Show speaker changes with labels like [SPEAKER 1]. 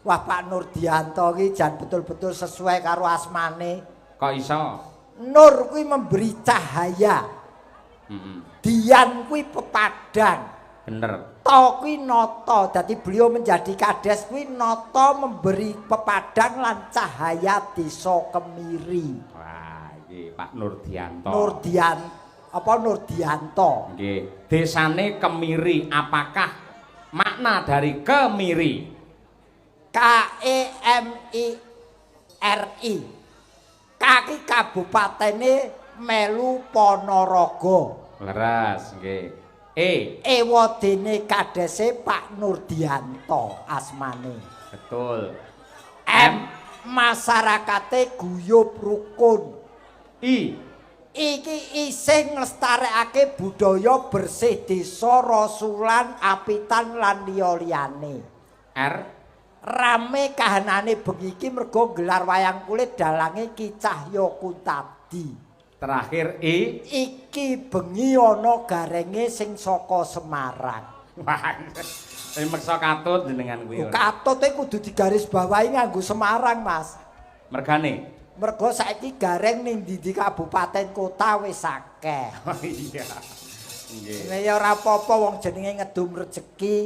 [SPEAKER 1] Wah Pak Nurdianto iki jan betul-betul sesuai karo asmane.
[SPEAKER 2] Kok iso?
[SPEAKER 1] Nur kuwi memberi cahaya. Dian kuwi pepadang.
[SPEAKER 2] Bener.
[SPEAKER 1] To kuwi nata. Dadi beliau menjadi kades kuwi nata memberi pepadang lan cahaya desa Kemiri.
[SPEAKER 2] Wah, iki Pak Nurdianto.
[SPEAKER 1] Nurdianto.
[SPEAKER 2] Nggih. Desane Kemiri. Apakah makna dari Kemiri?
[SPEAKER 1] KEMIRI. Kaki kabupatene melu Ponorogo.
[SPEAKER 2] Leres, nggih.
[SPEAKER 1] Ewadene kadese Pak Nurdianto asmane.
[SPEAKER 2] Betul.
[SPEAKER 1] Masyarakate guyub rukun. Iki isih nglestarekake budaya bersih desa rasulan apitan lan liya-liyane. Rame kahanane bengi iki mergo gelar wayang kulit dalange Ki Cahya Kuntadi.
[SPEAKER 2] Terakhir
[SPEAKER 1] iki bengi ana garenge sing saka Semarang.
[SPEAKER 2] Wah. Meksa katut jenengan kuwi.
[SPEAKER 1] Katut e kudu digaris bawahi nganggo Semarang, Mas.
[SPEAKER 2] Mergane.
[SPEAKER 1] Mergo saiki gareng ning ndi kabupaten kota wis akeh.
[SPEAKER 2] Oh iya. Nggih.
[SPEAKER 1] Nek ya ora apa-apa wong jenenge ngedum rejeki.